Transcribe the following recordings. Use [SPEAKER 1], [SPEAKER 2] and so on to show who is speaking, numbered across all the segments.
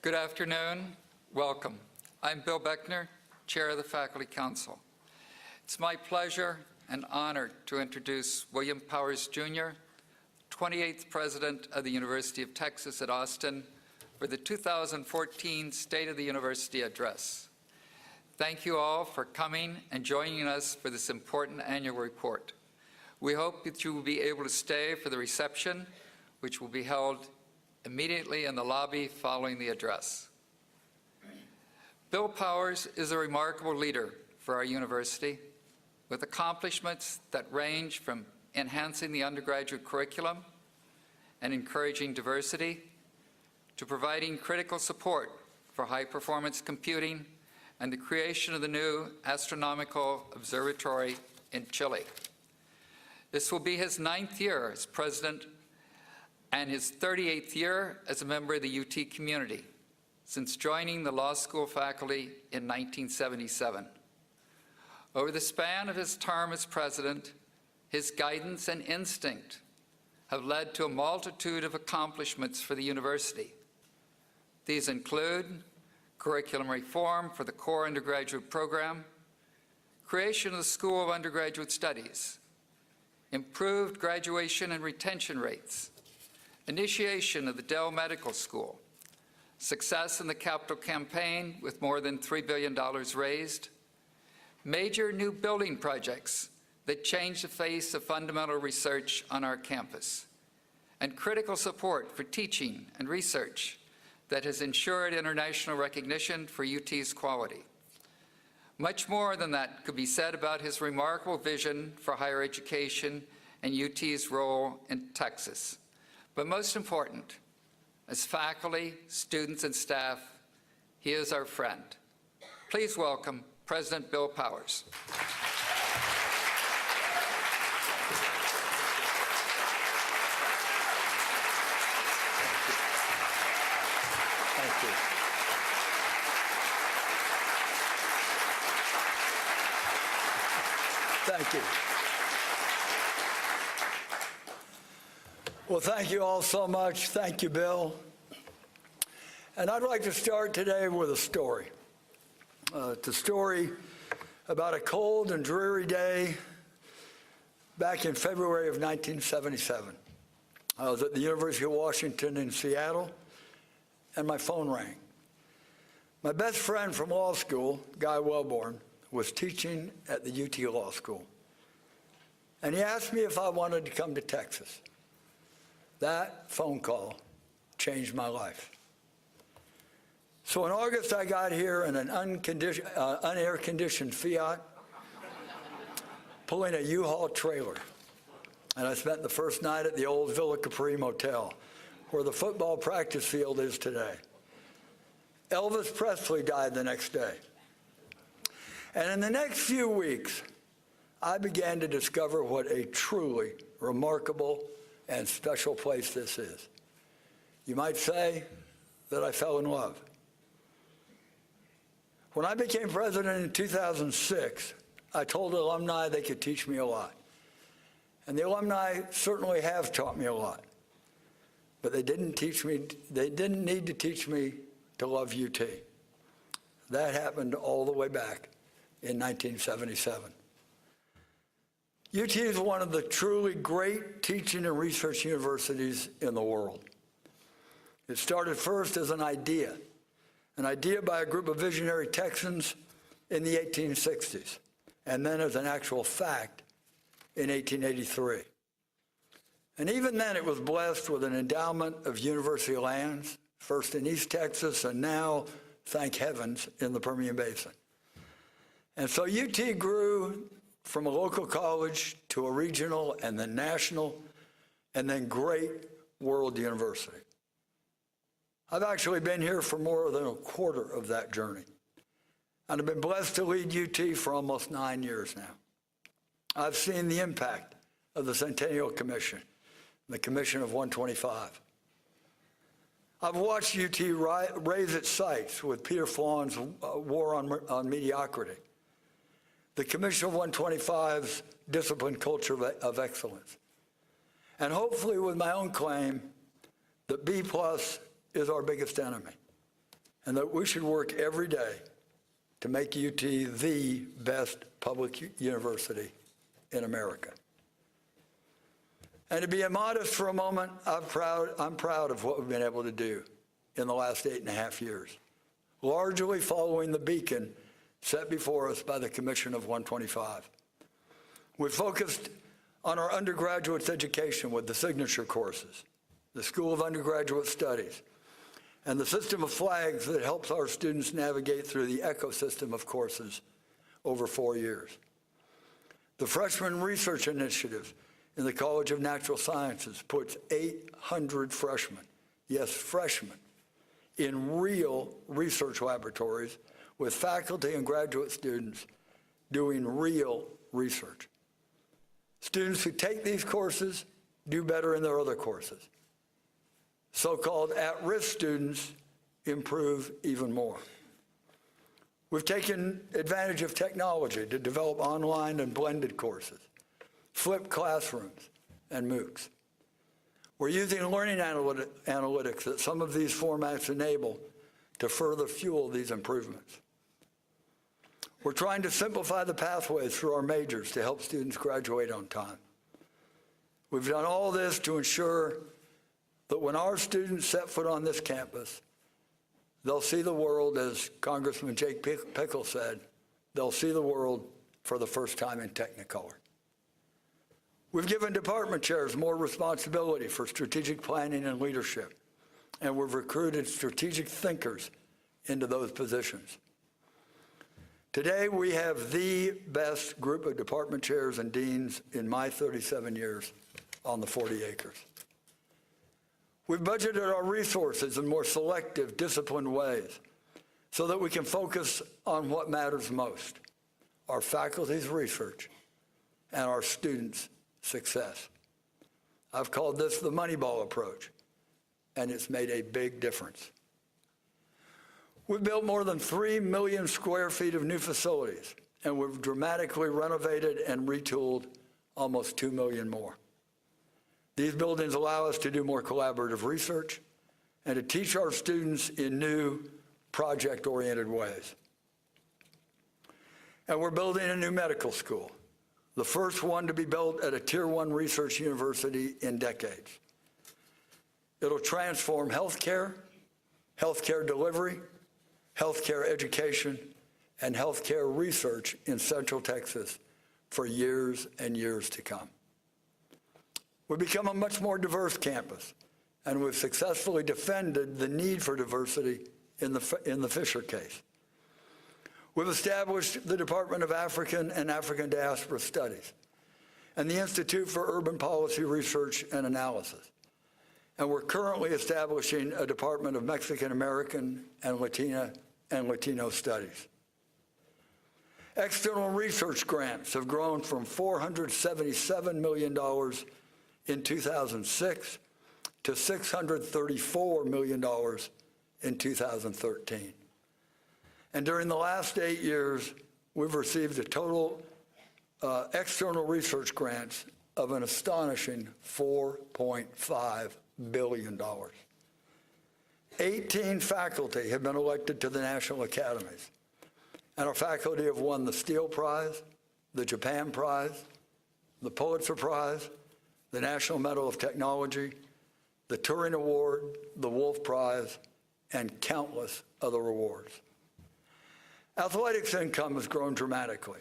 [SPEAKER 1] Good afternoon. Welcome. I'm Bill Beckner, Chair of the Faculty Council. It's my pleasure and honor to introduce William Powers, Jr., 28th President of the University of Texas at Austin, for the 2014 State of the University Address. Thank you all for coming and joining us for this important annual report. We hope that you will be able to stay for the reception, which will be held immediately in the lobby following the address. Bill Powers is a remarkable leader for our university, with accomplishments that range from enhancing the undergraduate curriculum and encouraging diversity, to providing critical support for high-performance computing and the creation of the new astronomical observatory in Chile. This will be his 9th year as president and his 38th year as a member of the UT community, since joining the law school faculty in 1977. Over the span of his term as president, his guidance and instinct have led to a multitude of accomplishments for the university. These include curriculum reform for the core undergraduate program, creation of the School of Undergraduate Studies, improved graduation and retention rates, initiation of the Dell Medical School, success in the capital campaign with more than $3 billion raised, major new building projects that change the face of fundamental research on our campus, and critical support for teaching and research that has ensured international recognition for UT's quality. Much more than that could be said about his remarkable vision for higher education and UT's role in Texas. But most important, as faculty, students, and staff, he is our friend. Please welcome President Bill Powers.
[SPEAKER 2] Thank you. Thank you. Well, thank you all so much. Thank you, Bill. And I'd like to start today with a story. It's a story about a cold and dreary day back in February of 1977. I was at the University of Washington in Seattle, and my phone rang. My best friend from law school, Guy Wellborn, was teaching at the UT Law School. And he asked me if I wanted to come to Texas. That phone call changed my life. So in August, I got here in an unair-conditioned Fiat, pulling a U-Haul trailer. And I spent the first night at the old Villa Capri Motel, where the football practice field is today. Elvis Presley died the next day. And in the next few weeks, I began to discover what a truly remarkable and special place this is. You might say that I fell in love. When I became president in 2006, I told alumni they could teach me a lot. And the alumni certainly have taught me a lot. But they didn't need to teach me to love UT. That happened all the way back in 1977. UT is one of the truly great teaching and research universities in the world. It started first as an idea by a group of visionary Texans in the 1860s, and then as an actual fact in 1883. And even then it was blessed with an endowment of university lands, first in East Texas and now, thank heavens, in the Permian Basin. And so UT grew from a local college to a regional and then national and then great world university. I've actually been here for more than a quarter of that journey. And I've been blessed to lead UT for almost 9 years now. I've seen the impact of the Centennial Commission, the Commission of 125. I've watched UT raise its sights with Peter Flaughn's war on mediocrity, the Commission of 125's disciplined culture of excellence, and hopefully with my own claim that B+ is our biggest enemy. and that we should work every day to make UT the best public university in America. And to be immodest for a moment, I'm proud of what we've been able to do in the last 8.5 years, largely following the beacon set before us by the Commission of 125. We focused on our undergraduate education with the signature courses, the School of Undergraduate Studies, and the system of flags that helps our students navigate through the ecosystem of courses over 4 years. The Freshman Research Initiative in the College of Natural Sciences puts 800 freshmen, yes, freshmen, in real research laboratories with faculty and graduate students doing real research. Students who take these courses do better in their other courses. So-called at-risk students improve even more. We've taken advantage of technology to develop online and blended courses, flipped classrooms, and MOOCs. We're using learning analytics that some of these formats enable to further fuel these improvements. We're trying to simplify the pathways through our majors to help students graduate on time. We've done all this to ensure that when our students set foot on this campus, they'll see the world, as Congressman Jake Pickle said, they'll see the world for the first time in Technicolor. We've given department chairs more responsibility for strategic planning and leadership, and we've recruited strategic thinkers into those positions. Today, we have the best group of department chairs and deans in my 37 years on the 40 acres. We've budgeted our resources in more selective, disciplined ways so that we can focus on what matters most, our faculty's research and our students' success. I've called this the Moneyball approach, and it's made a big difference. We've built more than 3 million square feet of new facilities, and we've dramatically renovated and retooled almost 2 million more. These buildings allow us to do more collaborative research and to teach our students in new project-oriented ways. And we're building a new medical school, the first one to be built at a Tier 1 research university in decades. It'll transform healthcare, healthcare delivery, healthcare education, and healthcare research in Central Texas for years and years to come. We've become a much more diverse campus, and we've successfully defended the need for diversity in the Fisher case. We've established the Department of African and African Diaspora Studies and the Institute for Urban Policy Research and Analysis. And we're currently establishing a Department of Mexican American and Latino Studies. External research grants have grown from $477 million in 2006 to $634 million in 2013. And during the last 8 years, we've received a total external research grants of an astonishing $4.5 billion. 18 faculty have been elected to the National Academies, and our faculty have won the Steele Prize, the Japan Prize, the Pulitzer Prize, the National Medal of Technology, the Turing Award, the Wolf Prize, and countless other awards. Athletics income has grown dramatically,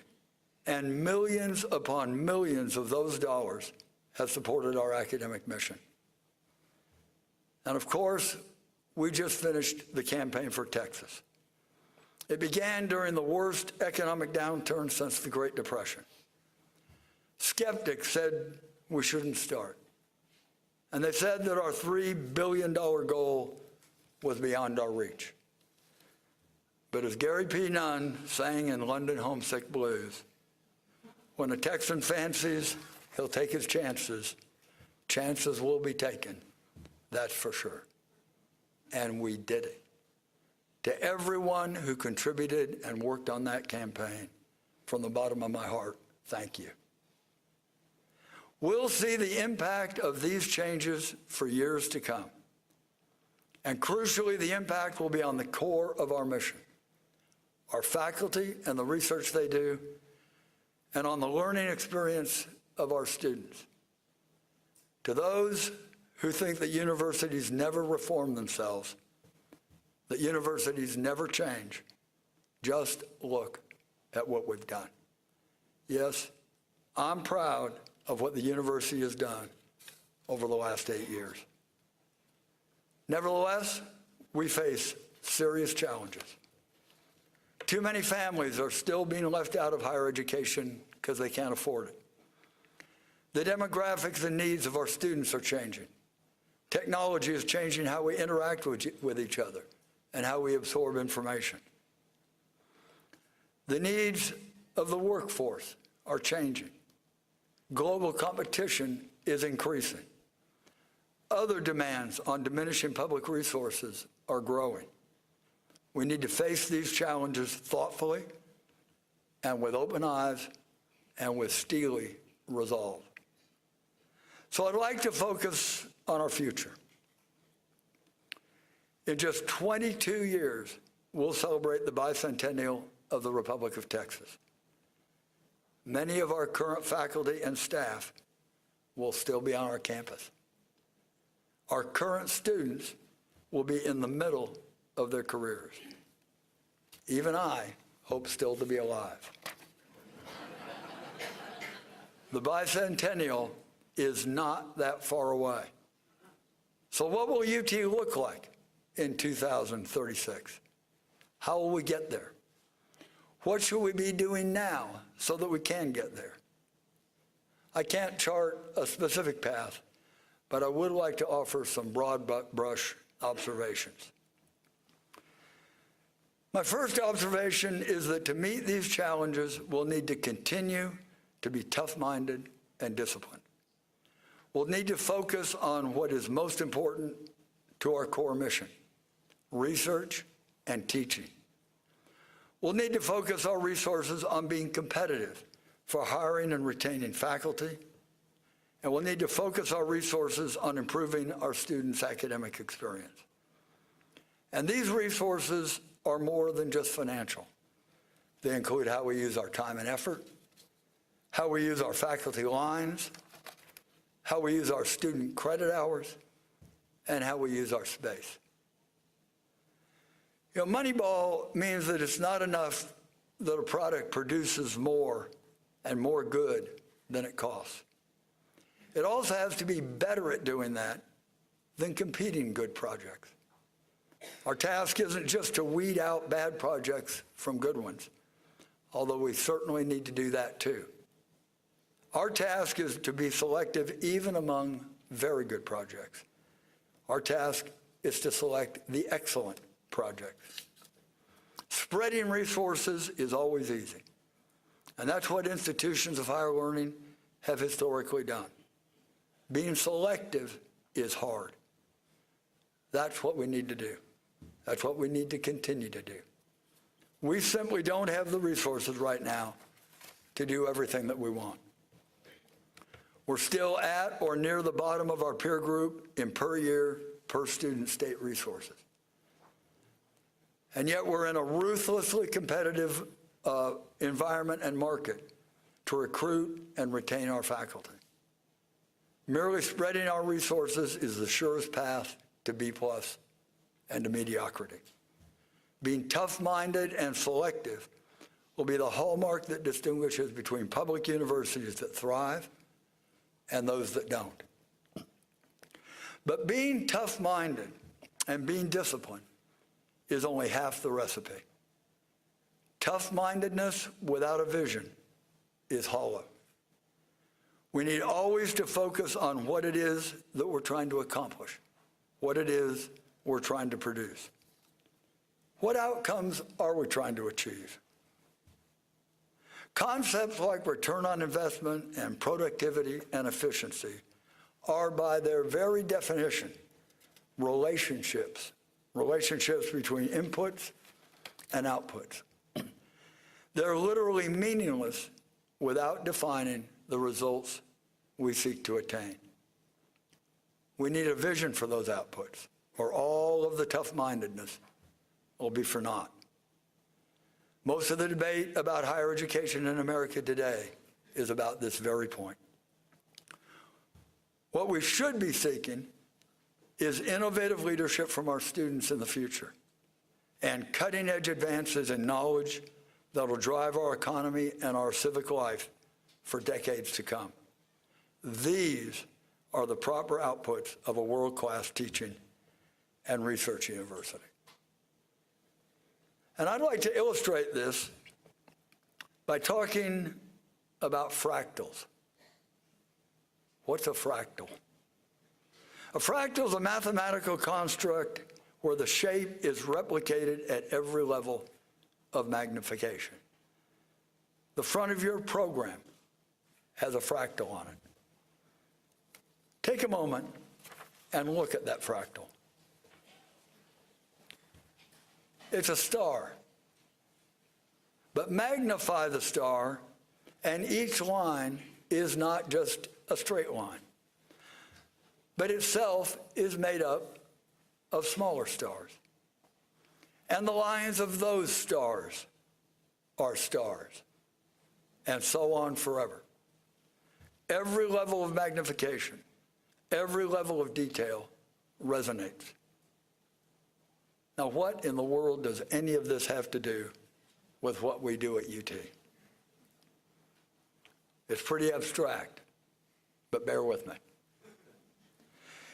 [SPEAKER 2] and millions upon millions of those dollars have supported our academic mission. And of course, we just finished the campaign for Texas. It began during the worst economic downturn since the Great Depression. Skeptics said we shouldn't start. And they said that our $3 billion goal was beyond our reach. But as Gary P. Nunn sang in London Homesick Blues, when a Texan fancies, he'll take his chances. Chances will be taken, that's for sure. And we did it. To everyone who contributed and worked on that campaign, from the bottom of my heart, thank you. We'll see the impact of these changes for years to come. And crucially, the impact will be on the core of our mission, our faculty and the research they do, and on the learning experience of our students. To those who think that universities never reform themselves, that universities never change, just look at what we've done. Yes, I'm proud of what the university has done over the last 8 years. Nevertheless, we face serious challenges. Too many families are still being left out of higher education because they can't afford it. The demographics and needs of our students are changing. Technology is changing how we interact with each other and how we absorb information. The needs of the workforce are changing. Global competition is increasing. Other demands on diminishing public resources are growing. We need to face these challenges thoughtfully and with open eyes and with steely resolve. So I'd like to focus on our future. In just 22 years, we'll celebrate the bicentennial of the Republic of Texas. Many of our current faculty and staff will still be on our campus. Our current students will be in the middle of their careers. Even I hope still to be alive. The bicentennial is not that far away. So what will UT look like in 2036? How will we get there? What should we be doing now so that we can get there? I can't chart a specific path, but I would like to offer some broad brush observations. My first observation is that to meet these challenges, we'll need to continue to be tough-minded and disciplined. We'll need to focus on what is most important to our core mission, research and teaching. We'll need to focus our resources on being competitive for hiring and retaining faculty, and we'll need to focus our resources on improving our students' academic experience. And these resources are more than just financial. They include how we use our time and effort, how we use our faculty lines, how we use our student credit hours, and how we use our space. You know, Moneyball means that it's not enough that a product produces more and more good than it costs. It also has to be better at doing that than competing good projects. Our task isn't just to weed out bad projects from good ones, although we certainly need to do that too. Our task is to be selective even among very good projects. Our task is to select the excellent projects. Spreading resources is always easy, and that's what institutions of higher learning have historically done. Being selective is hard. That's what we need to do. That's what we need to continue to do. We simply don't have the resources right now to do everything that we want. We're still at or near the bottom of our peer group in per year, per student state resources. And yet we're in a ruthlessly competitive environment and market to recruit and retain our faculty. Merely spreading our resources is the surest path to B+ and to mediocrity. Being tough-minded and selective will be the hallmark that distinguishes between public universities that thrive and those that don't. But being tough-minded and being disciplined is only half the recipe. Tough-mindedness without a vision is hollow. We need always to focus on what it is that we're trying to accomplish, what it is we're trying to produce. What outcomes are we trying to achieve? Concepts like return on investment and productivity and efficiency are, by their very definition, relationships between inputs and outputs. They're literally meaningless without defining the results we seek to attain. We need a vision for those outputs. or all of the tough-mindedness will be for naught. Most of the debate about higher education in America today is about this very point. What we should be seeking is innovative leadership from our students in the future and cutting-edge advances in knowledge that will drive our economy and our civic life for decades to come. These are the proper outputs of a world-class teaching and research university. And I'd like to illustrate this by talking about fractals. What's a fractal? A fractal is a mathematical construct where the shape is replicated at every level of magnification. The front of your program has a fractal on it. Take a moment and look at that fractal. It's a star. But magnify the star, and each line is not just a straight line, but itself is made up of smaller stars. And the lines of those stars are stars, and so on forever. Every level of magnification, every level of detail resonates. Now, what in the world does any of this have to do with what we do at UT? It's pretty abstract, but bear with me.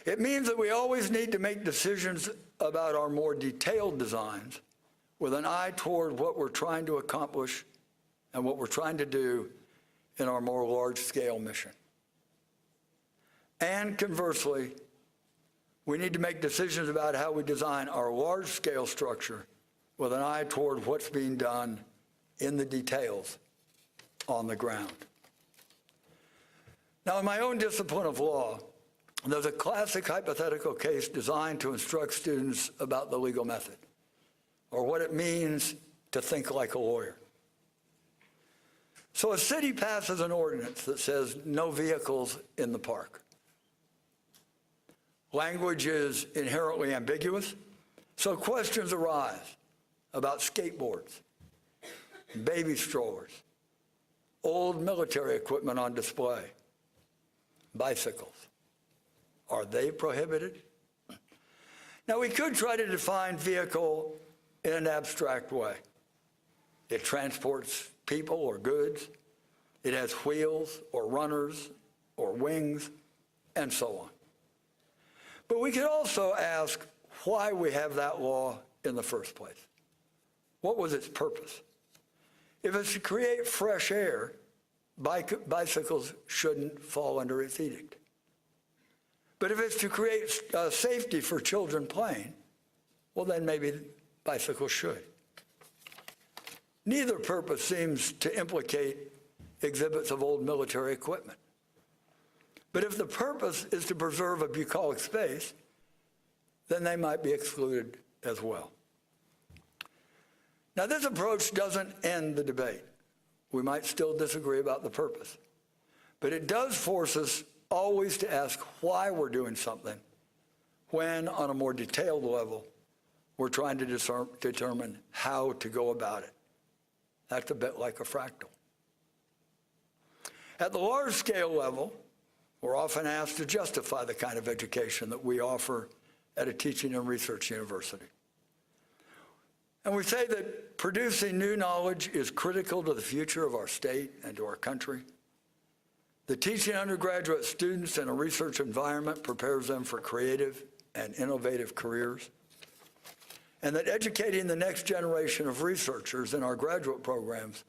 [SPEAKER 2] It means that we always need to make decisions about our more detailed designs with an eye toward what we're trying to accomplish and what we're trying to do in our more large-scale mission. And conversely, we need to make decisions about how we design our large-scale structure with an eye toward what's being done in the details on the ground. Now, in my own discipline of law, there's a classic hypothetical case designed to instruct students about the legal method, or what it means to think like a lawyer. So a city passes an ordinance that says no vehicles in the park. Language is inherently ambiguous, so questions arise about skateboards, baby strollers, old military equipment on display, bicycles. Are they prohibited? Now, we could try to define vehicle in an abstract way. It transports people or goods. It has wheels or runners or wings, and so on. But we could also ask why we have that law in the first place. What was its purpose? If it's to create fresh air, bicycles shouldn't fall under its edict. But if it's to create safety for children playing, well, then maybe bicycles should. Neither purpose seems to implicate exhibits of old military equipment. But if the purpose is to preserve a bucolic space, then they might be excluded as well. Now, this approach doesn't end the debate. We might still disagree about the purpose. But it does force us always to ask why we're doing something when, on a more detailed level, we're trying to determine how to go about it. That's a bit like a fractal. At the large-scale level, we're often asked to justify the kind of education that we offer at a teaching and research university. And we say that producing new knowledge is critical to the future of our state and to our country. The teaching undergraduate students in a research environment prepares them for creative and innovative careers. And that educating the next generation of researchers in our graduate programs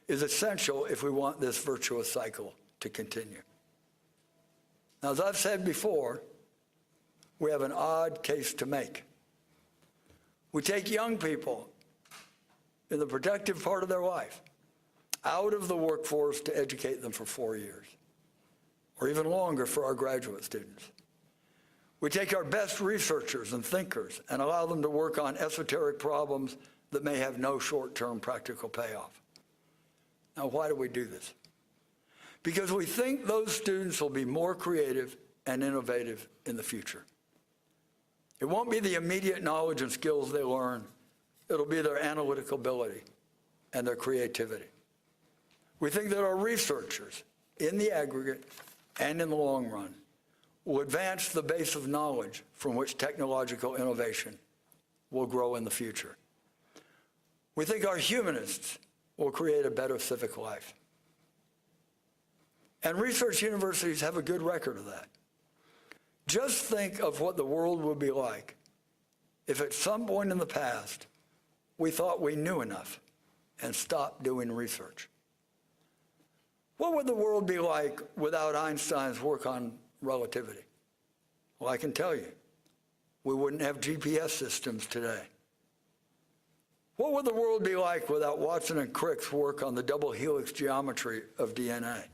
[SPEAKER 2] is essential if we want this virtuous cycle to continue. Now, as I've said before, we have an odd case to make. We take young people in the productive part of their life out of the workforce to educate them for 4 years, or even longer for our graduate students. We take our best researchers and thinkers and allow them to work on esoteric problems that may have no short-term practical payoff. Now, why do we do this? Because we think those students will be more creative and innovative in the future. It won't be the immediate knowledge and skills they learn. It'll be their analytical ability and their creativity. We think that our researchers, in the aggregate and in the long run, will advance the base of knowledge from which technological innovation will grow in the future. We think our humanists will create a better civic life. And research universities have a good record of that. Just think of what the world would be like if at some point in the past we thought we knew enough and stopped doing research. What would the world be like without Einstein's work on relativity? Well, I can tell you, we wouldn't have GPS systems today. What would the world be like without Watson and Crick's work on the double helix geometry of DNA?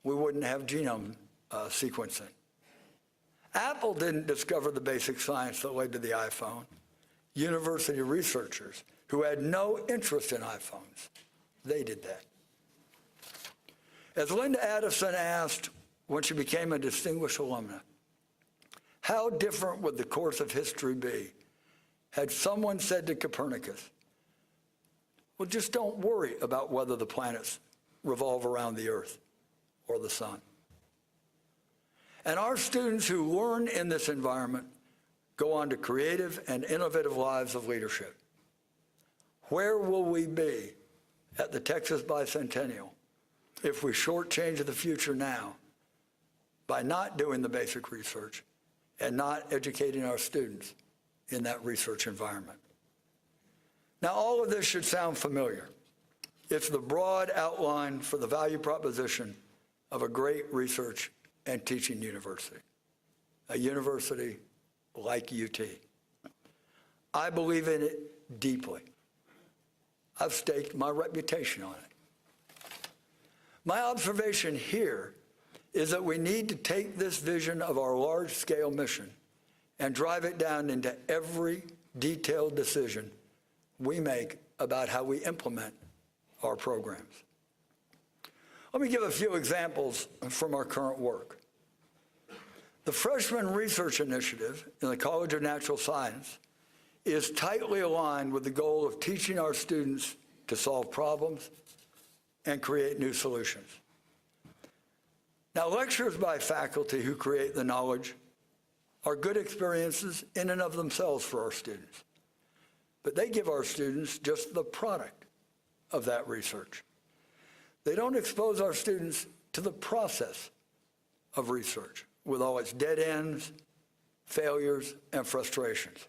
[SPEAKER 2] We wouldn't have genome sequencing. Apple didn't discover the basic science that led to the iPhone. University researchers who had no interest in iPhones, they did that. As Linda Addison asked when she became a distinguished alumna, how different would the course of history be had someone said to Copernicus, well, just don't worry about whether the planets revolve around the Earth or the sun. And our students who learn in this environment go on to creative and innovative lives of leadership. Where will we be at the Texas Bicentennial if we shortchange the future now by not doing the basic research and not educating our students in that research environment? Now, all of this should sound familiar. It's the broad outline for the value proposition of a great research and teaching university, a university like UT. I believe in it deeply. I've staked my reputation on it. My observation here is that we need to take this vision of our large-scale mission and drive it down into every detailed decision we make about how we implement our programs. Let me give a few examples from our current work. The Freshman Research Initiative in the College of Natural Science is tightly aligned with the goal of teaching our students to solve problems and create new solutions. Now, lectures by faculty who create the knowledge are good experiences in and of themselves for our students, but they give our students just the product of that research. They don't expose our students to the process of research with all its dead ends, failures, and frustrations.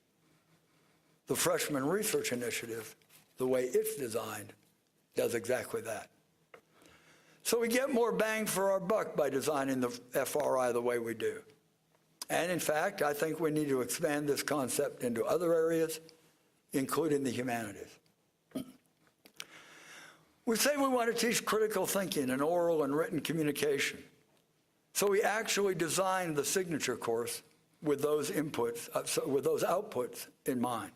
[SPEAKER 2] The Freshman Research Initiative, the way it's designed, does exactly that. So we get more bang for our buck by designing the FRI the way we do. And in fact, I think we need to expand this concept into other areas, including the humanities. We say we want to teach critical thinking and oral and written communication. So we actually designed the signature course with those inputs, with those outputs in mind.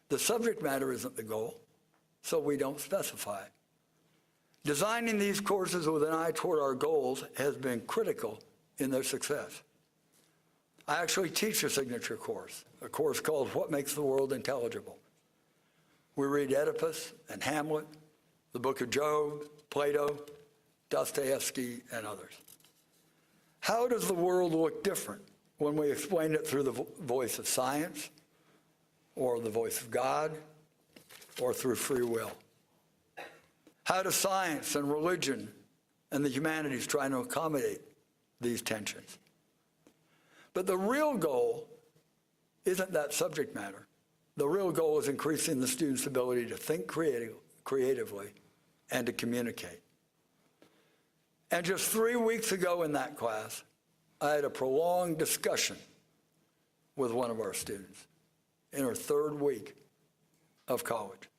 [SPEAKER 2] The subject matter isn't the goal, so we don't specify it. Designing these courses with an eye toward our goals has been critical in their success. I actually teach a signature course, a course called What Makes the World Intelligible. We read Oedipus and Hamlet, the Book of Job, Plato, Dostoevsky, and others. How does the world look different when we explain it through the voice of science, or the voice of God, or through free will? How do science and religion and the humanities try to accommodate these tensions? But the real goal isn't that subject matter. The real goal is increasing the student's ability to think creatively and to communicate. And just 3 weeks ago in that class, I had a prolonged discussion with one of our students in her 3rd week of college.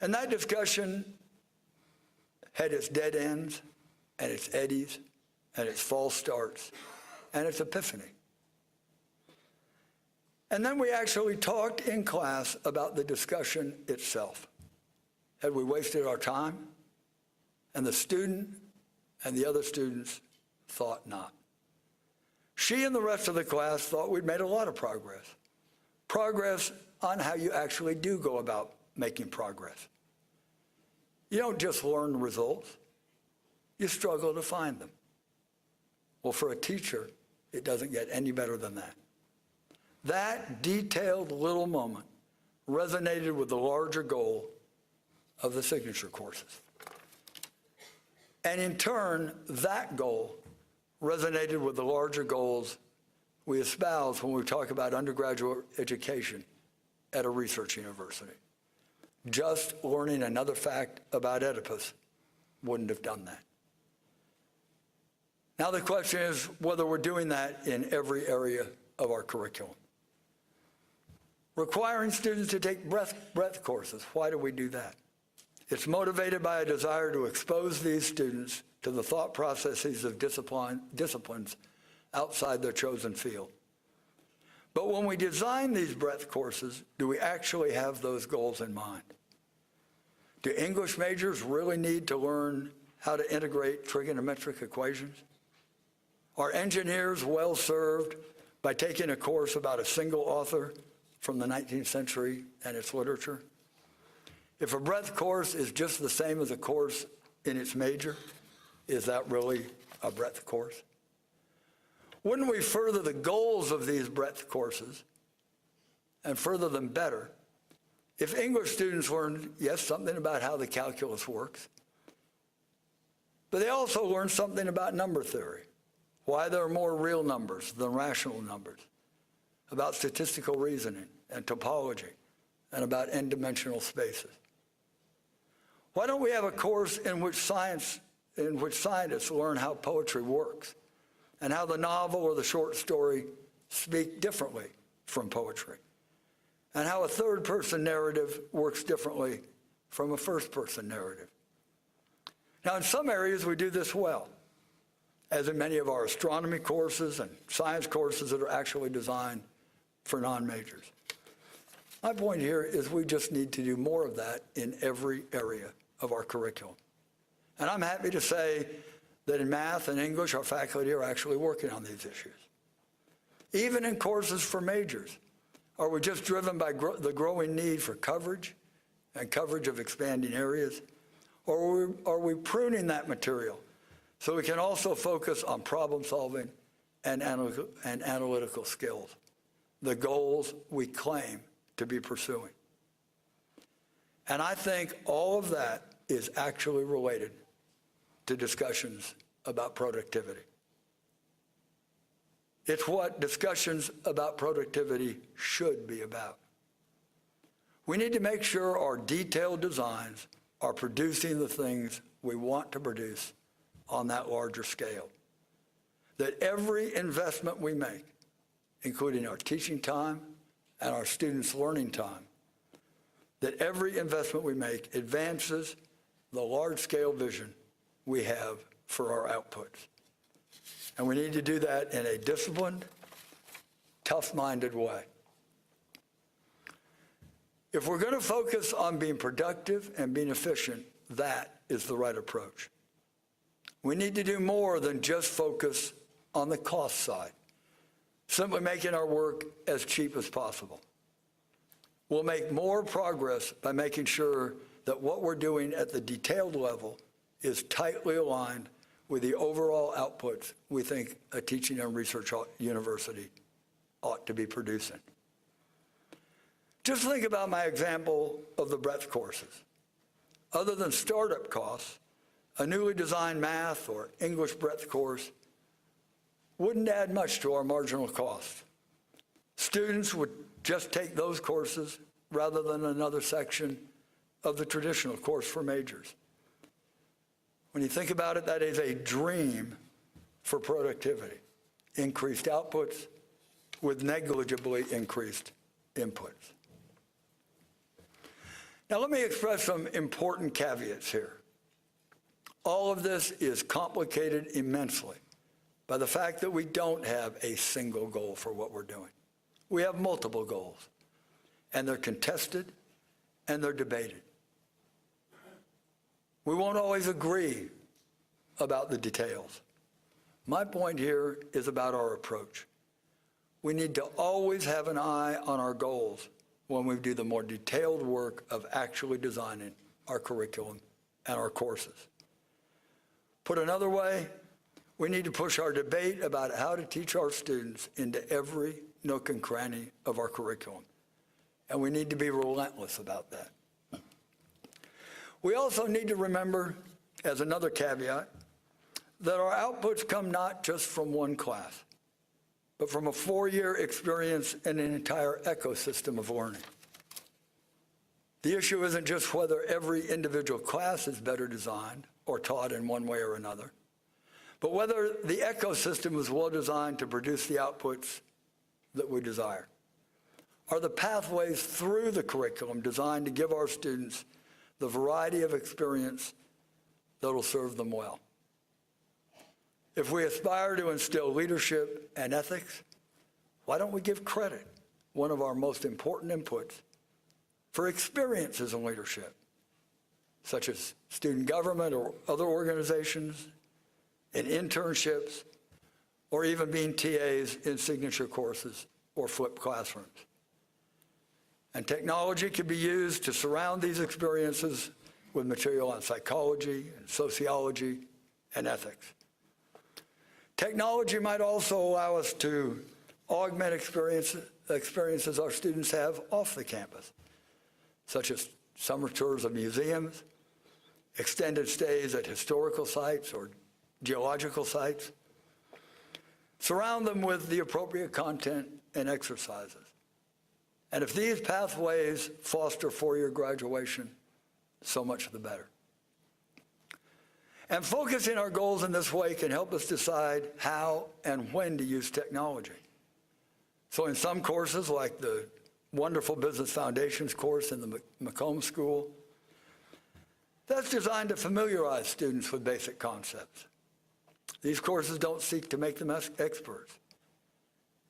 [SPEAKER 2] And that discussion had its dead ends and its eddies and its false starts and its epiphany. And then we actually talked in class about the discussion itself. Had we wasted our time? And the student and the other students thought not. She and the rest of the class thought we'd made a lot of progress. Progress on how you actually do go about making progress. You don't just learn results, you struggle to find them. Well, for a teacher, it doesn't get any better than that. That detailed little moment resonated with the larger goal of the signature courses. And in turn, that goal resonated with the larger goals we espouse when we talk about undergraduate education at a research university. Just learning another fact about Oedipus wouldn't have done that. Now the question is whether we're doing that in every area of our curriculum. Requiring students to take breadth courses, why do we do that? It's motivated by a desire to expose these students to the thought processes of disciplines outside their chosen field. But when we design these breadth courses, do we actually have those goals in mind? Do English majors really need to learn how to integrate trigonometric equations? Are engineers well served by taking a course about a single author from the 19th century and its literature? If a breadth course is just the same as a course in its major, is that really a breadth course? Wouldn't we further the goals of these breadth courses and further them better if English students learned, yes, something about how the calculus works, but they also learned something about number theory, why there are more real numbers than rational numbers, about statistical reasoning and topology, and about n-dimensional spaces? Why don't we have a course in which scientists learn how poetry works and how the novel or the short story speak differently from poetry, and how a third-person narrative works differently from a first-person narrative? Now, in some areas, we do this well, as in many of our astronomy courses and science courses that are actually designed for non-majors. My point here is we just need to do more of that in every area of our curriculum. And I'm happy to say that in math and English, our faculty are actually working on these issues. Even in courses for majors, are we just driven by the growing need for coverage and coverage of expanding areas? Or are we pruning that material so we can also focus on problem solving and analytical skills, the goals we claim to be pursuing? And I think all of that is actually related to discussions about productivity. It's what discussions about productivity should be about. We need to make sure our detailed designs are producing the things we want to produce on that larger scale. That every investment we make, including our teaching time and our students' learning time, that every investment we make advances the large-scale vision we have for our outputs. And we need to do that in a disciplined, tough-minded way. If we're going to focus on being productive and being efficient, that is the right approach. We need to do more than just focus on the cost side, simply making our work as cheap as possible. We'll make more progress by making sure that what we're doing at the detailed level is tightly aligned with the overall outputs we think a teaching and research university ought to be producing. Just think about my example of the breadth courses. Other than startup costs, a newly designed math or English breadth course wouldn't add much to our marginal cost. Students would just take those courses rather than another section of the traditional course for majors. When you think about it, that is a dream for productivity. Increased outputs with negligibly increased inputs. Now let me express some important caveats here. All of this is complicated immensely by the fact that we don't have a single goal for what we're doing. We have multiple goals, and they're contested and they're debated. We won't always agree about the details, My point here is about our approach. We need to always have an eye on our goals when we do the more detailed work of actually designing our curriculum and our courses. Put another way, we need to push our debate about how to teach our students into every nook and cranny of our curriculum. And we need to be relentless about that. We also need to remember, as another caveat, that our outputs come not just from one class, but from a 4-year experience in an entire ecosystem of learning. The issue isn't just whether every individual class is better designed or taught in one way or another, but whether the ecosystem is well designed to produce the outputs that we desire. Are the pathways through the curriculum designed to give our students the variety of experience that will serve them well? If we aspire to instill leadership and ethics, why don't we give credit, one of our most important inputs, for experiences in leadership, such as student government or other organizations, in internships, or even being TAs in signature courses or flipped classrooms. And technology can be used to surround these experiences with material on psychology and sociology and ethics. Technology might also allow us to augment experiences our students have off the campus, such as summer tours of museums, extended stays at historical sites or geological sites. Surround them with the appropriate content and exercises. And if these pathways foster 4-year graduation, so much the better. And focusing our goals in this way can help us decide how and when to use technology. So in some courses, like the wonderful Business Foundations course in the Macomb School, that's designed to familiarize students with basic concepts. These courses don't seek to make them experts.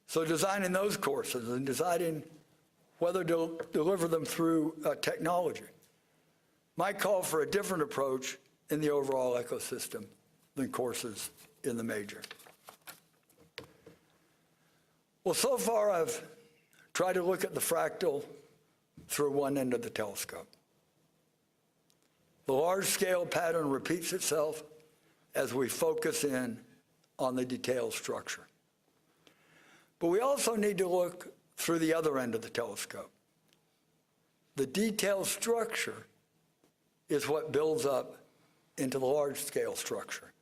[SPEAKER 2] So designing those courses and deciding whether to deliver them through technology might call for a different approach in the overall ecosystem than courses in the major. Well, so far I've tried to look at the fractal through one end of the telescope. The large-scale pattern repeats itself as we focus in on the detailed structure. But we also need to look through the other end of the telescope. The detailed structure is what builds up into the large-scale structure.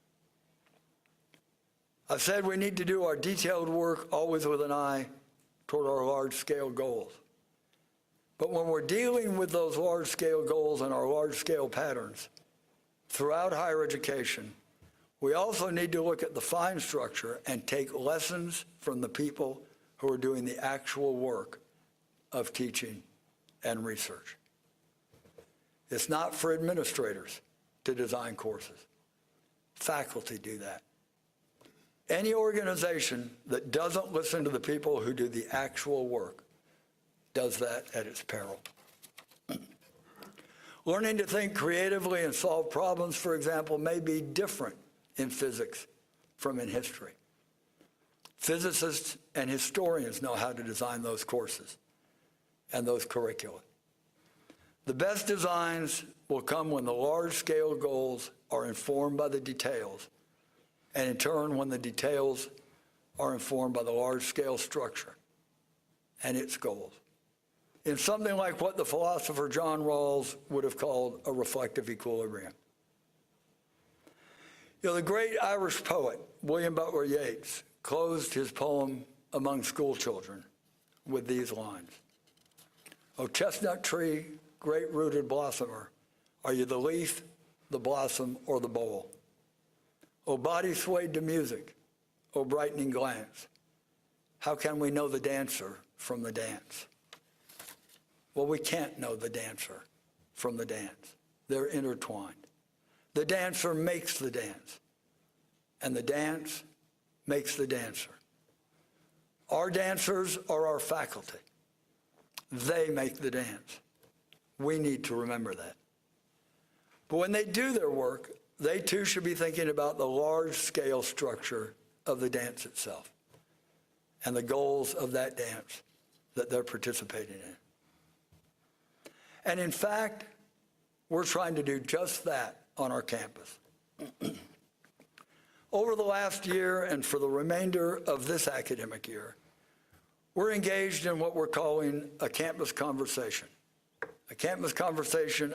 [SPEAKER 2] I've said we need to do our detailed work always with an eye toward our large-scale goals. But when we're dealing with those large-scale goals and our large-scale patterns throughout higher education, we also need to look at the fine structure and take lessons from the people who are doing the actual work of teaching and research. It's not for administrators to design courses. Faculty do that. Any organization that doesn't listen to the people who do the actual work does that at its peril. Learning to think creatively and solve problems, for example, may be different in physics from in history. Physicists and historians know how to design those courses and those curricula. The best designs will come when the large-scale goals are informed by the details, and in turn, when the details are informed by the large-scale structure and its goals, in something like what the philosopher John Rawls would have called a reflective equilibrium. You know, the great Irish poet, William Butler Yeats, closed his poem Among School Children with these lines: "O chestnut tree, great-rooted blossomer, are you the leaf, the blossom, or the bowl? O body swayed to music, O brightening glance, how can we know the dancer from the dance?" Well, we can't know the dancer from the dance. They're intertwined. The dancer makes the dance, and the dance makes the dancer. Our dancers are our faculty. They make the dance. We need to remember that. But when they do their work, they too should be thinking about the large-scale structure of the dance itself and the goals of that dance that they're participating in. And in fact, we're trying to do just that on our campus. Over the last year and for the remainder of this academic year, we're engaged in what we're calling a campus conversation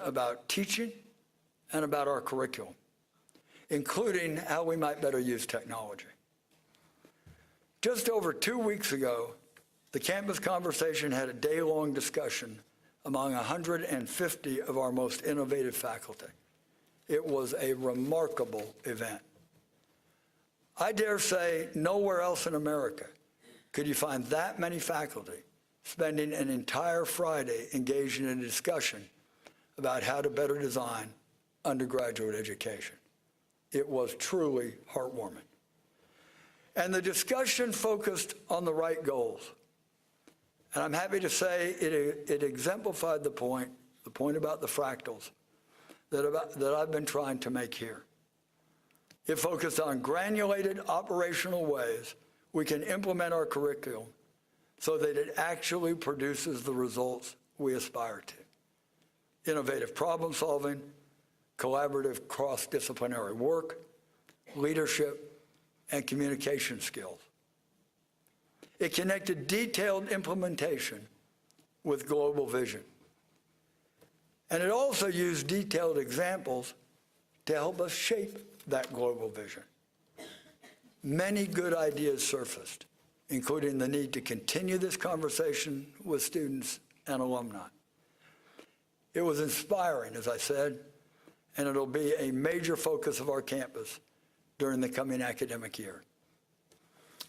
[SPEAKER 2] about teaching and about our curriculum, including how we might better use technology. Just over 2 weeks ago, the campus conversation had a day-long discussion among 150 of our most innovative faculty. It was a remarkable event. I dare say nowhere else in America could you find that many faculty spending an entire Friday engaged in a discussion about how to better design undergraduate education. It was truly heartwarming. And the discussion focused on the right goals. And I'm happy to say it exemplified the point about the fractals that I've been trying to make here. It focused on granulated operational ways we can implement our curriculum so that it actually produces the results we aspire to. Innovative problem solving, collaborative cross-disciplinary work, leadership, and communication skills. It connected detailed implementation with global vision. And it also used detailed examples to help us shape that global vision. Many good ideas surfaced, including the need to continue this conversation with students and alumni. It was inspiring, as I said, and it'll be a major focus of our campus during the coming academic year.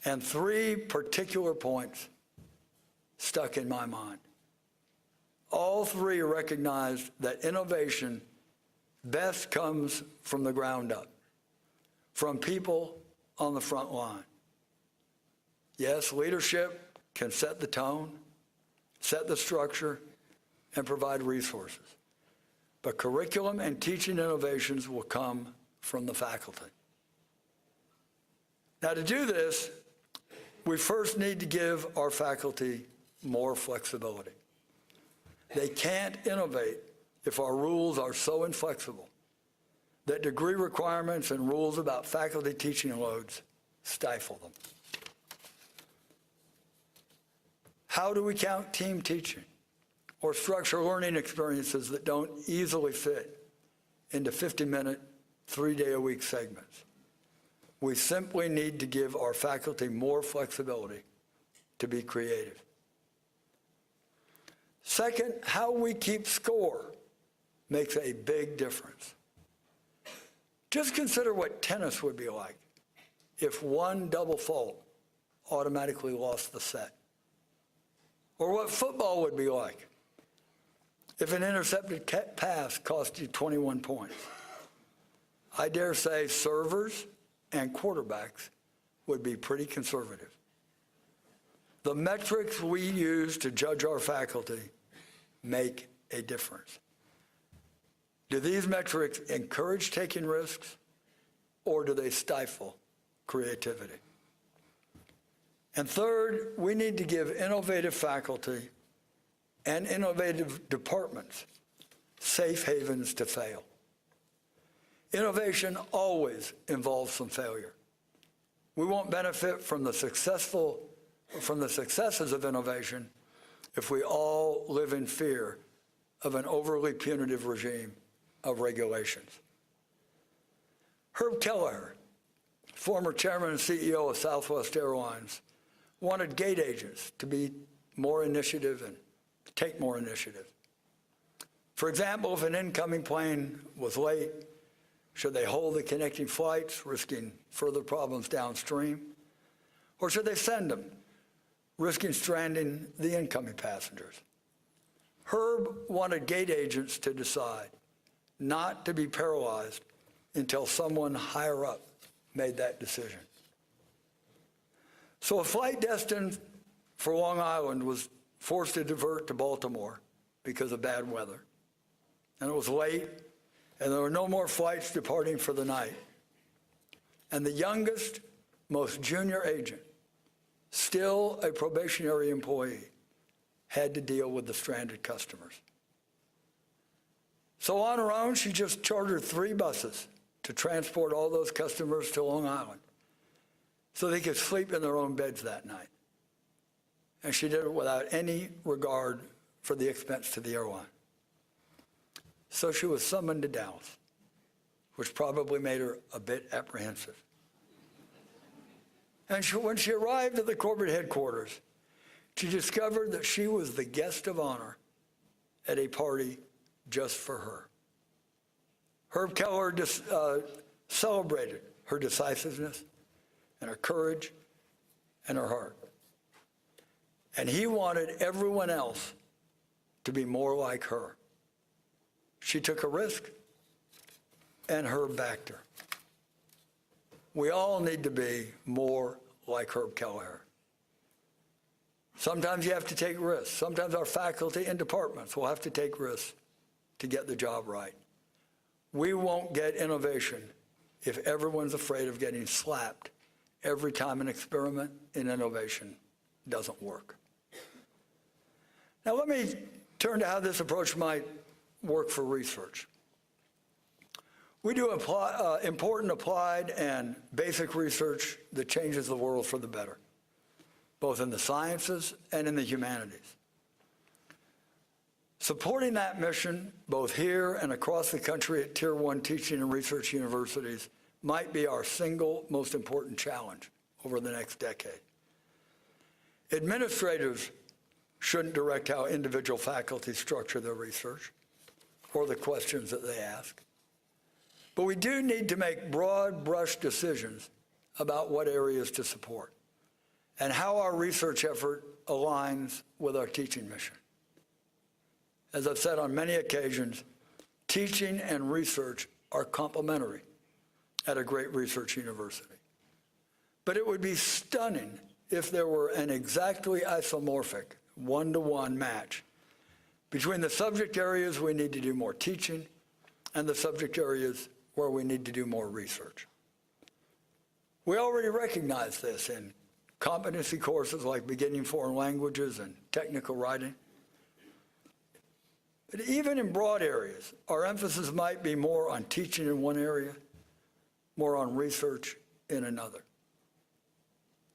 [SPEAKER 2] And 3 particular points stuck in my mind. All 3 recognized that innovation best comes from the ground up, from people on the front line. Yes, leadership can set the tone, set the structure, and provide resources. But curriculum and teaching innovations will come from the faculty. Now, to do this, we first need to give our faculty more flexibility. They can't innovate if our rules are so inflexible that degree requirements and rules about faculty teaching loads stifle them. How do we count team teaching or structure learning experiences that don't easily fit into 50-minute, 3-day-a-week segments? We simply need to give our faculty more flexibility to be creative. Second, how we keep score makes a big difference. Just consider what tennis would be like if one double fault automatically lost the set. Or what football would be like if an intercepted pass cost you 21 points. I dare say servers and quarterbacks would be pretty conservative. The metrics we use to judge our faculty make a difference. Do these metrics encourage taking risks, or do they stifle creativity? And third, we need to give innovative faculty and innovative departments safe havens to fail. Innovation always involves some failure. We won't benefit from the successes of innovation if we all live in fear of an overly punitive regime of regulations. Herb Kelleher, former chairman and CEO of Southwest Airlines, wanted gate agents to be more initiative and take more initiative. For example, if an incoming plane was late, should they hold the connecting flights, risking further problems downstream? Or should they send them, risking stranding the incoming passengers? Herb wanted gate agents to decide, not to be paralyzed until someone higher up made that decision. So a flight destined for Long Island was forced to divert to Baltimore because of bad weather. And it was late, and there were no more flights departing for the night. And the youngest most junior agent, still a probationary employee, had to deal with the stranded customers. So on her own, she just chartered 3 buses to transport all those customers to Long Island so they could sleep in their own beds that night. And she did it without any regard for the expense to the airline. So she was summoned to Dallas, which probably made her a bit apprehensive. And when she arrived at the corporate headquarters, she discovered that she was the guest of honor at a party just for her. Herb Keller celebrated her decisiveness and her courage and her heart. And he wanted everyone else to be more like her. She took a risk, and Herb backed her. We all need to be more like Herb Kelleher. Sometimes you have to take risks. Sometimes our faculty and departments will have to take risks to get the job right. We won't get innovation if everyone's afraid of getting slapped every time an experiment in innovation doesn't work. Now let me turn to how this approach might work for research. We do important applied and basic research that changes the world for the better, both in the sciences and in the humanities. Supporting that mission, both here and across the country at Tier 1 teaching and research universities, might be our single most important challenge over the next decade. Administrators shouldn't direct how individual faculty structure their research or the questions that they ask. But we do need to make broad brush decisions about what areas to support and how our research effort aligns with our teaching mission. As I've said on many occasions, teaching and research are complementary at a great research university. But it would be stunning if there were an exactly isomorphic, one-to-one match between the subject areas we need to do more teaching and the subject areas where we need to do more research. We already recognize this in competency courses like beginning foreign languages and technical writing. But even in broad areas, our emphasis might be more on teaching in one area, more on research in another.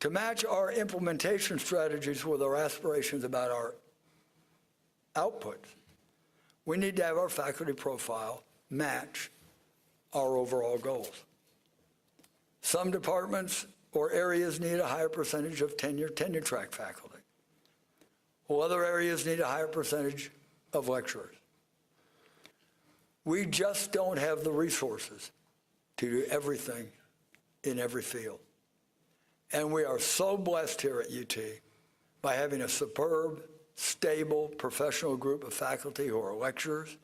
[SPEAKER 2] To match our implementation strategies with our aspirations about our outputs, we need to have our faculty profile match our overall goals. Some departments or areas need a higher percentage of tenure track faculty, while other areas need a higher percentage of lecturers. We just don't have the resources to do everything in every field. And we are so blessed here at UT by having a superb, stable, professional group of faculty who are lecturers,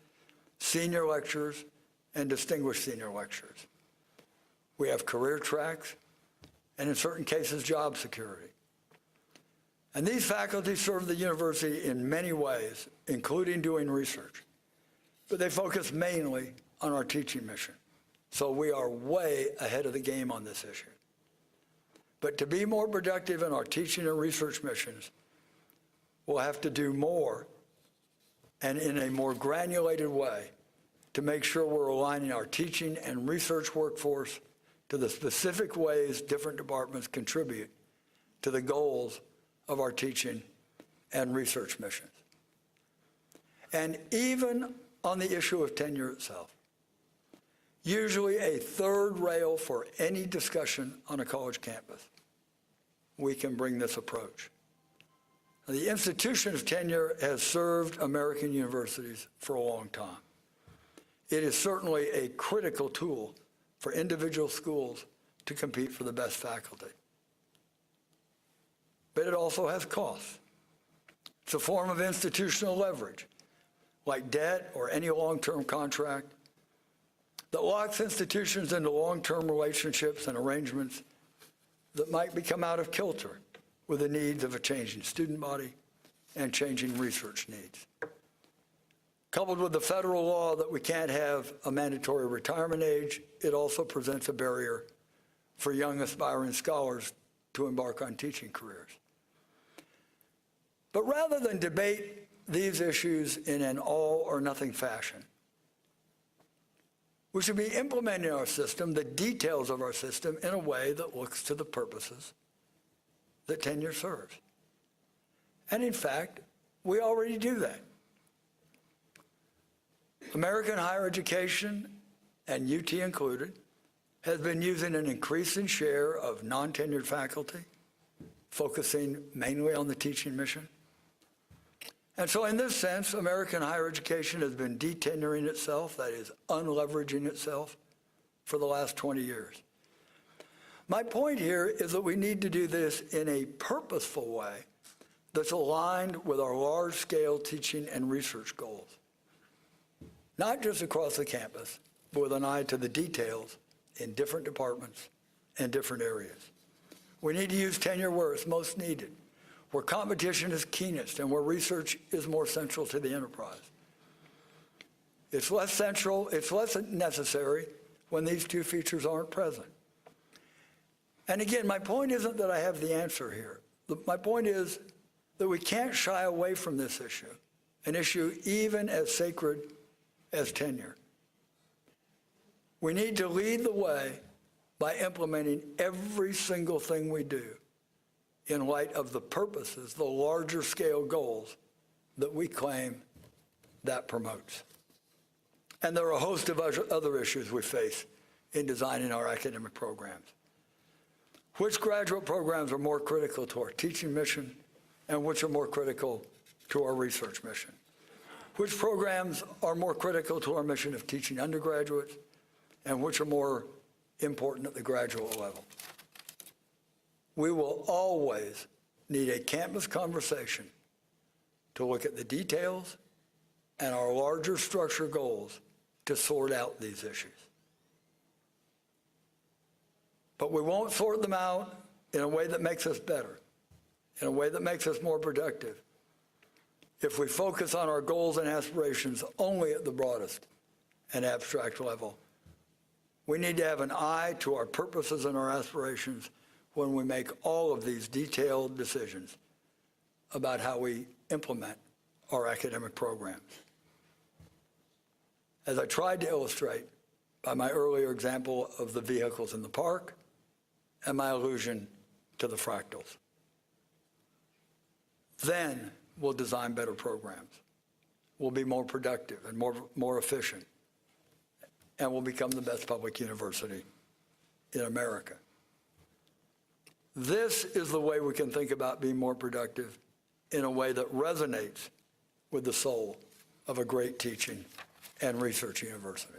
[SPEAKER 2] senior lecturers, and distinguished senior lecturers. We have career tracks, and in certain cases, job security. And these faculty serve the university in many ways, including doing research. But they focus mainly on our teaching mission. So we are way ahead of the game on this issue. But to be more productive in our teaching and research missions, we'll have to do more and in a more granulated way to make sure we're aligning our teaching and research workforce to the specific ways different departments contribute to the goals of our teaching and research missions. And even on the issue of tenure itself, usually a third rail for any discussion on a college campus, we can bring this approach. The institution of tenure has served American universities for a long time. It is certainly a critical tool for individual schools to compete for the best faculty. But it also has costs. It's a form of institutional leverage, like debt or any long-term contract, that locks institutions into long-term relationships and arrangements that might become out of kilter with the needs of a changing student body and changing research needs. Coupled with the federal law that we can't have a mandatory retirement age, it also presents a barrier for young aspiring scholars to embark on teaching careers. But rather than debate these issues in an all or nothing fashion, we should be implementing our system, the details of our system, in a way that looks to the purposes that tenure serves. And in fact, we already do that. American higher education, and UT included, has been using an increasing share of non-tenured faculty, focusing mainly on the teaching mission. And so in this sense, American higher education has been detenuring itself, that is, unleveraging itself, for the last 20 years. My point here is that we need to do this in a purposeful way that's aligned with our large-scale teaching and research goals. Not just across the campus, but with an eye to the details in different departments and different areas. We need to use tenure where it's most needed, where competition is keenest and where research is more central to the enterprise. It's less central, it's less necessary when these two features aren't present. And again, my point isn't that I have the answer here. My point is that we can't shy away from this issue, an issue even as sacred as tenure. We need to lead the way by implementing every single thing we do in light of the purposes, the larger scale goals that we claim that promotes. And there are a host of other issues we face in designing our academic programs. Which graduate programs are more critical to our teaching mission and which are more critical to our research mission? Which programs are more critical to our mission of teaching undergraduates and which are more important at the graduate level? We will always need a campus conversation to look at the details and our larger structure goals to sort out these issues. But we won't sort them out in a way that makes us better, in a way that makes us more productive, if we focus on our goals and aspirations only at the broadest and abstract level. We need to have an eye to our purposes and our aspirations when we make all of these detailed decisions about how we implement our academic programs. As I tried to illustrate by my earlier example of the vehicles in the park and my allusion to the fractals. Then we'll design better programs. We'll be more productive and more efficient, and we'll become the best public university in America. This is the way we can think about being more productive in a way that resonates with the soul of a great teaching and research university.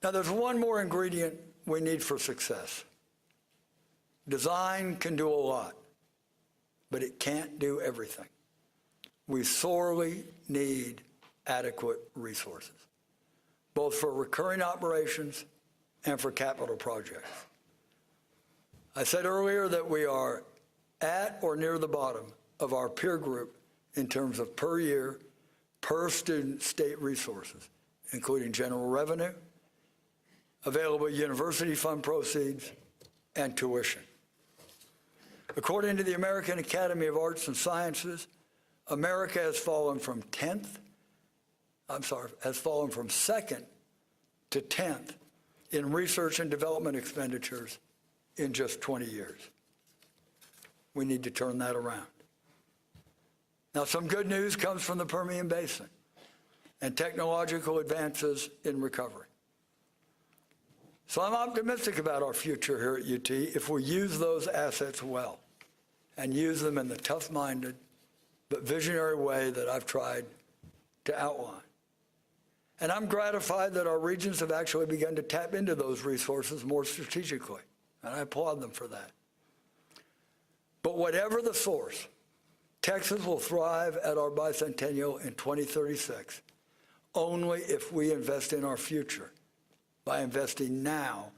[SPEAKER 2] Now, there's one more ingredient we need for success. Design can do a lot, but it can't do everything. We sorely need adequate resources, both for recurring operations and for capital projects. I said earlier that we are at or near the bottom of our peer group in terms of per year, per student state resources, including general revenue, available university fund proceeds, and tuition. According to the American Academy of Arts and Sciences, America has fallen from second to 10th in research and development expenditures in just 20 years. We need to turn that around. Now, some good news comes from the Permian Basin and technological advances in recovery. So I'm optimistic about our future here at UT if we use those assets well and use them in the tough-minded but visionary way that I've tried to outline. And I'm gratified that our regions have actually begun to tap into those resources more strategically, and I applaud them for that. But whatever the source, Texas will thrive at our bicentennial in 2036 only if we invest in our future by investing now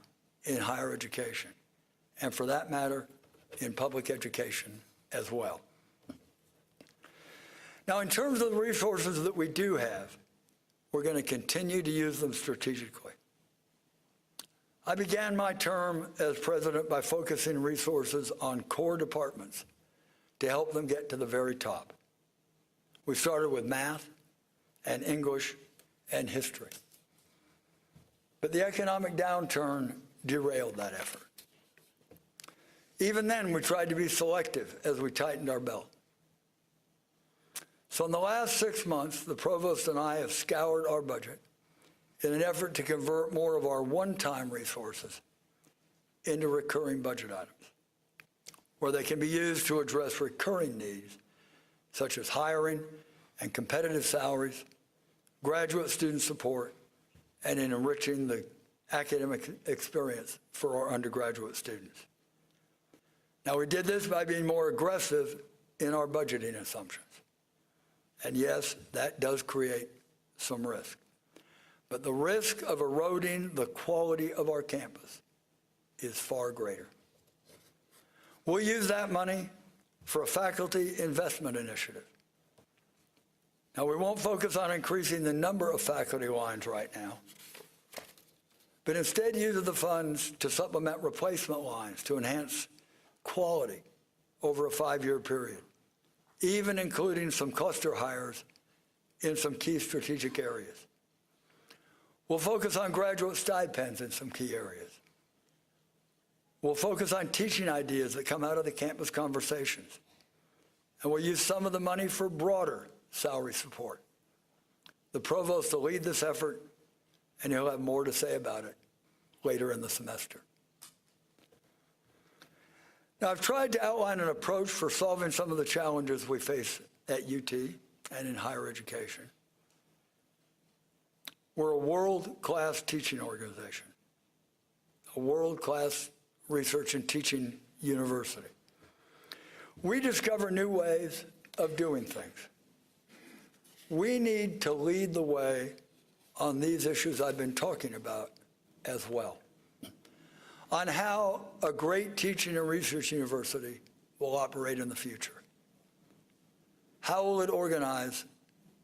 [SPEAKER 2] in higher education, and for that matter, in public education as well. Now, in terms of the resources that we do have, we're going to continue to use them strategically. I began my term as president by focusing resources on core departments to help them get to the very top. We started with math and English and history. But the economic downturn derailed that effort. Even then, we tried to be selective as we tightened our belt. So in the last 6 months, the provost and I have scoured our budget in an effort to convert more of our one-time resources into recurring budget items, where they can be used to address recurring needs, such as hiring and competitive salaries, graduate student support, and in enriching the academic experience for our undergraduate students. Now, we did this by being more aggressive in our budgeting assumptions. And yes, that does create some risk. But the risk of eroding the quality of our campus is far greater. We'll use that money for a faculty investment initiative. Now, we won't focus on increasing the number of faculty lines right now, but instead use the funds to supplement replacement lines to enhance quality over a 5-year period, even including some cluster hires in some key strategic areas. We'll focus on graduate stipends in some key areas. We'll focus on teaching ideas that come out of the campus conversations. And we'll use some of the money for broader salary support. The provost will lead this effort, and he'll have more to say about it later in the semester. Now, I've tried to outline an approach for solving some of the challenges we face at UT and in higher education. We're a world-class teaching organization, a world-class research and teaching university. We discover new ways of doing things. We need to lead the way on these issues I've been talking about as well, on how a great teaching and research university will operate in the future. How will it organize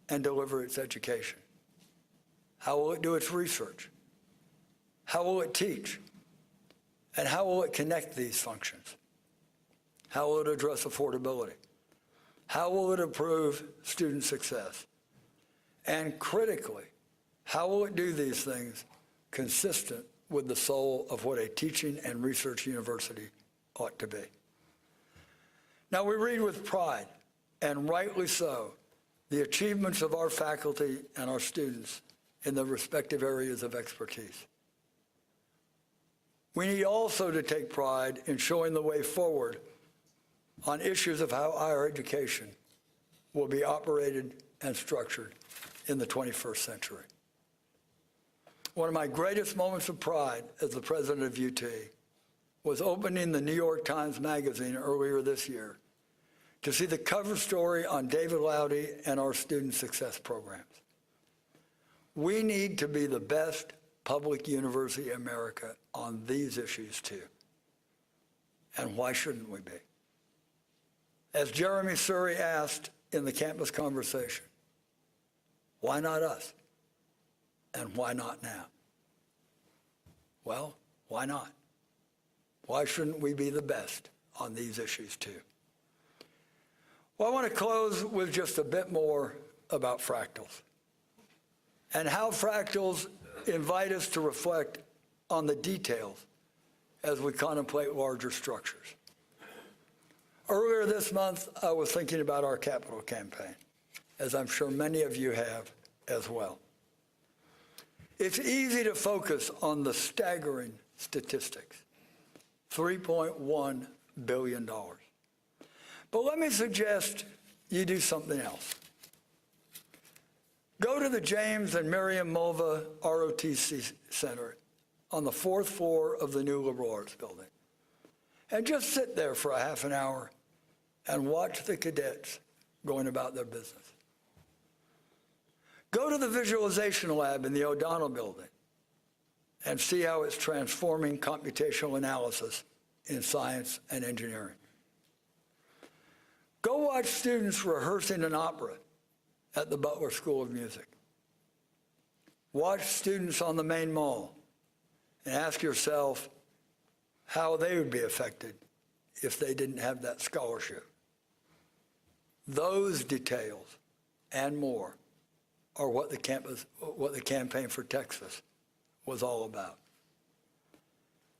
[SPEAKER 2] and deliver its education? How will it do its research? How will it teach? And how will it connect these functions? How will it address affordability? How will it improve student success? And critically, how will it do these things consistent with the soul of what a teaching and research university ought to be? Now, we read with pride, and rightly so, the achievements of our faculty and our students in their respective areas of expertise. We need also to take pride in showing the way forward on issues of how higher education will be operated and structured in the 21st century. One of my greatest moments of pride as the president of UT was opening the New York Times Magazine earlier this year to see the cover story on David Laude and our student success programs. We need to be the best public university in America on these issues too. And why shouldn't we be? As Jeremy Surrey asked in the campus conversation, why not us? And why not now? Well, why not? Why shouldn't we be the best on these issues too? Well, I want to close with just a bit more about fractals and how fractals invite us to reflect on the details as we contemplate larger structures. Earlier this month, I was thinking about our capital campaign, as I'm sure many of you have as well. It's easy to focus on the staggering statistics, $3.1 billion. But let me suggest you do something else. Go to the James and Miriam Mulva ROTC Center on the 4th floor of the new liberal arts building and just sit there for a half an hour and watch the cadets going about their business. Go to the visualization lab in the O'Donnell building and see how it's transforming computational analysis in science and engineering. Go watch students rehearsing an opera at the Butler School of Music. Watch students on the main mall and ask yourself how they would be affected if they didn't have that scholarship. Those details and more are what the Campaign for Texas was all about.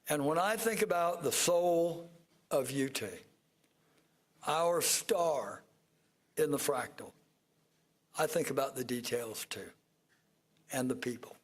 [SPEAKER 2] And when I think about the soul of UT, our star in the fractal, I think about the details too, and the people.